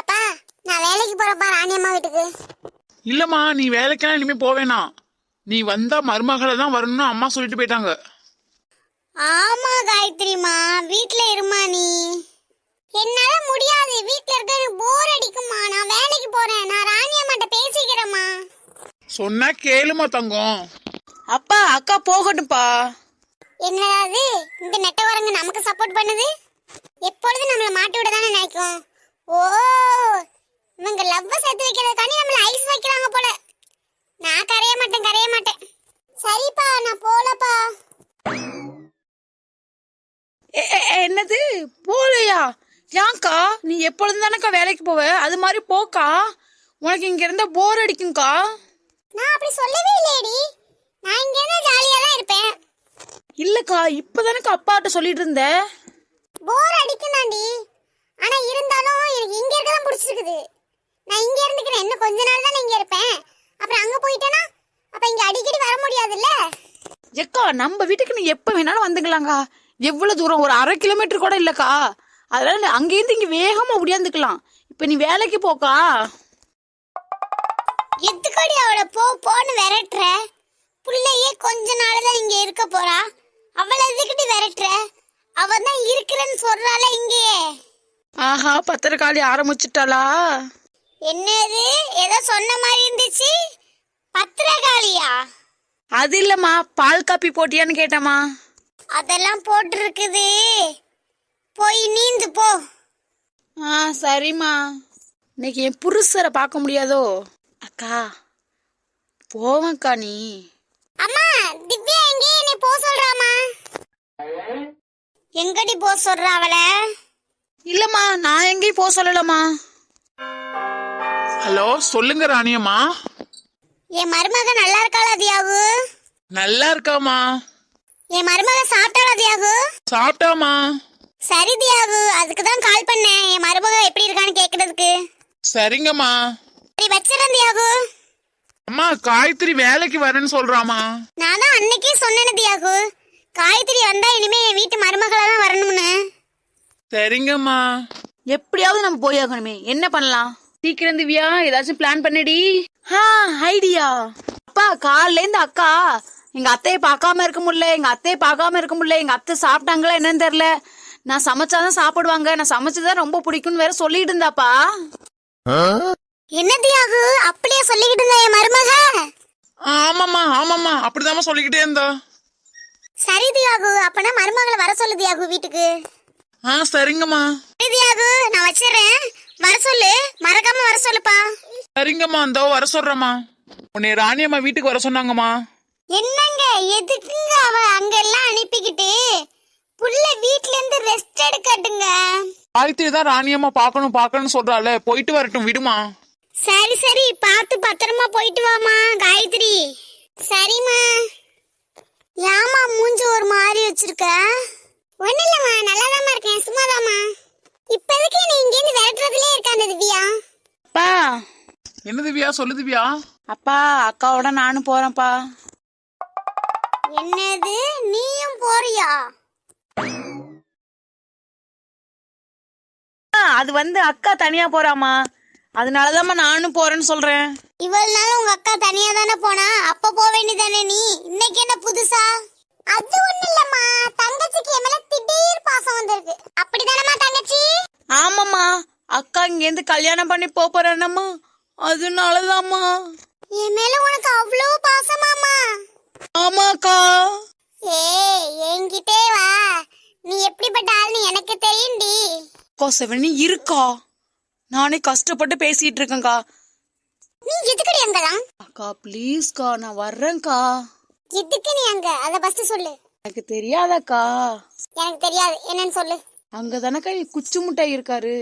அப்பா நான் வேலைக்கு போறப்பா ராணியம்மா வீட்டுக்கு. இல்லம்மா, நீ வேலைக்கெல்லாம் இனிமே போவேனா. நீ வந்தா மருமகளை தான் வரணும்னு அம்மா சொல்லிட்டு போயிட்டாங்க. ஆமா காயத்ரிமா, வீட்ல இருமா நீ. என்னால முடியாது, வீட்ல இருக்க எனக்கு போர் அடிக்குமா. நான் வேலைக்கு போறேன். நான் ராணியம்மாட்ட பேசிக்கிறேம்மா. சொன்னா கேளுமா தங்கம். அப்பா அக்கா போகட்டும்பா. என்னது இந்த நெட்டவரங்க நமக்கு சப்போர்ட் பண்ணுது? எப்பொழுதும் நம்மள மாட்டி விட தானே நினைக்கும். ஓ, இவங்க லவ்வ சேர்த்து வைக்கிறதுக்காண்டி நம்மள ஐஸ் வைக்கிறாங்க போல. நான் கரைய மாட்டேன். சரிப்பா, நான் போலப்பா. என்னது போலையா? ஏன்க்கா, நீ எப்பொழுதும் தானக்கா வேலைக்கு போவ, அது மாதிரி போக்கா. உனக்கு இங்க இருந்தா போர் அடிக்கும்க்கா. நான் அப்படி சொல்லவே இல்லையேடி. நான் இங்க இருந்தா ஜாலியா தான் இருப்பேன். இல்லக்கா, இப்பதானக்கா அப்பாட்ட சொல்லிட்டு இருந்த. போர் அடிக்கும்தாண்டி. ஆனா இருந்தாலும் எனக்கு இங்க இருக்க தான் பிடிச்சிருக்குது. நான் இங்க இருந்துக்கிறேன். இன்னும் கொஞ்ச நாள் தான் இங்க இருப்பேன். அப்புறம் அங்க போயிட்டேனா அப்ப இங்க அடிக்கடி வர முடியாதுல்ல. ஏக்கா, நம்ம வீட்டுக்கு நீ எப்ப வேணாலும் வந்துக்கலாம்க்கா. எவ்வளவு தூரம், ஒரு 1/2 கிலோமீட்டர் கூட இல்லக்கா. அதனால அங்கேருந்து இங்க வேகமா ஒடியாந்துக்கலாம். இப்ப நீ வேலைக்கு போக்கா. எதுக்கடி அவளை போன்னு விரட்டுற? புள்ளையே கொஞ்ச நாள் தான் இங்க இருக்க போறா. அவளை எதுக்கிட்டு விரட்டுற? அவ தான் இருக்கிறேன்னு சொல்றாள இங்கேயே. ஆஹா, பத்திரக்காளி ஆரம்பிச்சுட்டாளா? என்னது, ஏதோ சொன்ன மாதிரி இருந்துச்சு. பத்திரகாளியா? அது இல்லம்மா, பால் காப்பி போட்டியான்னு கேட்டம்மா. அதெல்லாம் போட்டிருக்குது. போய் நீந்து போ. சரிம்மா. இன்னைக்கு என் புருஷரை பார்க்க முடியாதோ? அக்கா போவக்கா. நீ அம்மா, திவ்யா எங்கே என்னை போ சொல்றாமா? எங்கடி போ சொல்ற அவளை? இல்லம்மா, நான் எங்கேயும் போக சொல்லலம்மா. ஹலோ, சொல்லுங்க ராணியம்மா. என் மருமக நல்லா இருக்காளா தியாகு? நல்லா இருக்காமா. என் மருமக சாப்பிட்டாளா தியாகு? சாப்பிட்டாமா. சரி தியாகு, அதுக்கு தான் கால் பண்ணேன். என் மருமக எப்படி இருக்கான்னு கேக்குறதுக்கு. சரிங்கம்மா. சரி வச்சிடறேன் தியாகு. அம்மா, காயத்ரி வேலைக்கு வரேன்னு சொல்றாமா. நான் தான் அன்னைக்கே சொன்னேன் தியாகு, காயத்ரி வந்தா இனிமே என் வீட்டு மருமகளா தான் வரணும்னு. சரிங்கம்மா. எப்படியாவது நம்ம போயாகணுமே. என்ன பண்ணலாம்? சீக்கிரம் திவ்யா, ஏதாச்சும் பிளான் பண்ணடி. ஐடியா. அப்பா, காலையில இருந்து அக்கா எங்க அத்தையை பார்க்காம இருக்க முடியல, எங்க அத்தை சாப்பிட்டாங்களா என்னன்னு தெரியல. நான் சமைச்சாதான் சாப்பிடுவாங்க, நான் சமைச்சதான் ரொம்ப பிடிக்கும்னு வேற சொல்லிட்டு இருந்தாப்பா. என்ன தியாகு, அப்படியே சொல்லிக்கிட்டு இருந்தா என் மருமக? ஆமாம்மா, அப்படிதாம்மா சொல்லிக்கிட்டே இருந்தா. சரி தியாகு, அப்பனா மருமகளை வர சொல்லு தியாகு வீட்டுக்கு. சரிங்கம்மா. சரி தியாகு, நான் வச்சிடறேன். வர சொல்லு, மறக்காம வர சொல்லுப்பா. சரிங்கம்மா, இந்தோ வர சொல்றேம்மா. உன்னை ராணியம்மா வீட்டுக்கு வர சொன்னாங்கம்மா. என்னங்க, எதுக்குங்க அவ அங்க எல்லாம் அனுப்பிக்கிட்டு? புள்ள வீட்ல இருந்து ரெஸ்ட் எடுக்கட்டுங்க. காயத்ரி தான் ராணியம்மா பார்க்கணும்னு சொல்றாளே, போயிட்டு வரட்டும், விடுமா. சரி, பார்த்து பத்திரமா போயிட்டு வாமா காயத்ரி. சரிம்மா. ஏமா மூஞ்சி ஒரு மாதிரி வச்சிருக்க? ஒண்ணு இல்லம்மா, நல்லாதாம்மா இருக்கேன், சும்மாதாம்மா. இப்போதைக்கு நீ இங்க இருந்து விரட்டுறதுலயே இருக்காந்த திவ்யா. அப்பா. என்ன திவ்யா, சொல்லு திவ்யா. அப்பா, அக்காவோட நானும் போறேன்ப்பா. என்னது, நீயும் போறியா? அது அக்கா தனியா போறாமா, அதனாலதாம்மா நானும் போறேன்னு சொல்றேன். இவ்வளவு நாள் உங்க அக்கா தனியா தானே போனா, அப்ப போக வேண்டியதானே நீ? இன்னைக்கு என்ன புதுசா? அது ஒண்ணு இல்லம்மா, தங்கச்சிக்கு என் மேல திடீர் பாசம் வந்திருக்கு. அப்படிதானம்மா தங்கச்சி? ஆமாம்மா, அக்கா இங்க இருந்து கல்யாணம் பண்ணி போறேன்னம்மா, அதனாலதாம்மா. என் மேல உனக்கு அவ்வளவு பாசமாமா? ஆமாக்கா. ஏய், என்கிட்டே வா. நீ எப்படிப்பட்ட ஆள்னு எனக்கு தெரியும்டி. செவனி இருக்கா, நானே கஷ்டப்பட்டு பேசிட்டு இருக்கேன்க்கா. நீ எதுக்குடி அங்கலாம்? அக்கா ப்ளீஸ்க்கா, நான் வர்றேன்க்கா. எதுக்கு நீ அங்க? அத ஃபர்ஸ்ட் சொல்லு. எனக்கு தெரியாதக்கா. எனக்கு தெரியாது, என்னன்னு சொல்லு. அங்கதானக்கா குச்சி முட்டாய் இருக்காரு.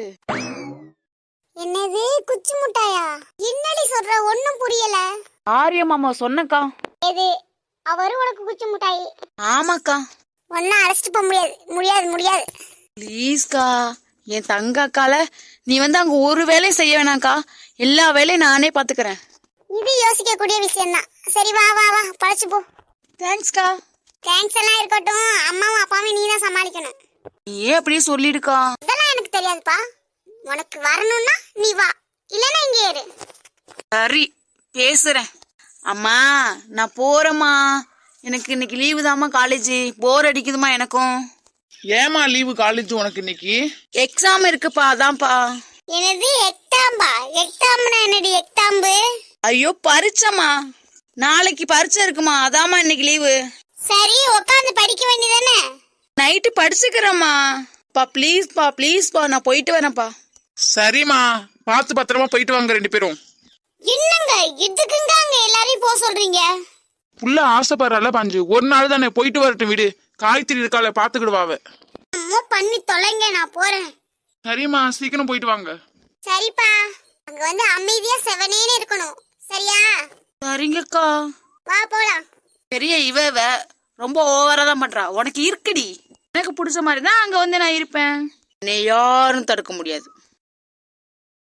என்னது, குச்சி முட்டாயா? என்னடி சொல்ற, ஒண்ணும் புரியல. ஆரிய மாமா சொன்னக்கா. எது அவரு உனக்கு குச்சி முட்டாய்? ஆமாக்கா. ஒன்னா அழைச்சிட்டு போக முடியாது. ப்ளீஸ்க்கா, என் தங்க அக்கால நீ அங்க ஒரு வேலையும் செய்ய வேணாக்கா, எல்லா வேலையும் நானே பாத்துக்கிறேன். இது யோசிக்க கூடிய விஷயம் தான். சரி வா பழச்சு போ. தேங்க்ஸ்க்கா. தேங்க்ஸ் எல்லாம் இருக்கட்டும், அம்மாவும் அப்பாவும் நீ தான் சமாளிக்கணும். ஏன் அப்படியே சொல்லிடுக்கா. இதெல்லாம் எனக்கு தெரியாதுப்பா. உனக்கு வரணும்னா நீ வா, இல்லைன்னா இங்கே இரு. சரி பேசுறேன். அம்மா நான் போறேம்மா. எனக்கு இன்னைக்கு லீவு தாம்மா, காலேஜ் போர் அடிக்குதுமா எனக்கும். ஏமா லீவு காலேஜ் உனக்கு இன்னைக்கு? எக்ஸாம் இருக்குப்பா, அதான்ப்பா. எனது எக்ஸாம்பா? எக்ஸாம்னா என்னடி எக்ஸாம்பு? ஐயோ பரீட்சைம்மா, நாளைக்கு பரீட்சை இருக்குமா, அதாம்மா இன்னைக்கு லீவு. சரி உட்காந்து படிக்க வேண்டியதானே? நைட்டு படிச்சுக்கிறேம்மா. ப்ளீஸ்ப்பா ப்ளீஸ்ப்பா, நான் போயிட்டு வரேன்ப்பா. சரிம்மா, பார்த்து பத்திரமா போயிட்டு வாங்க 2 பேரும். என்னங்க இதுக்குங்க அங்க எல்லாரையும் போக சொல்றீங்க? புள்ள ஆசைப்படுறல பாஞ்சு, ஒரு நாள் தானே, போயிட்டு வரட்டும் விடு. காய்த்திரி இருக்கால, பாத்துக்கிடுவாவ. அம்மா பண்ணி தொலைங்க, நான் போறேன். சரிம்மா, சீக்கிரம் போயிட்டு வாங்க. சரிப்பா, அங்க வந்து அமைதியா செவனேன்னு இருக்கணும், சரியா? சரிங்கக்கா. வா போலாம். பெரிய இவ ரொம்ப ஓவரா தான் பண்றா. உனக்கு இருக்குடி, எனக்கு பிடிச்ச மாதிரி தான் அங்க வந்து நான் இருப்பேன். என்னை யாரும் தடுக்க முடியாது.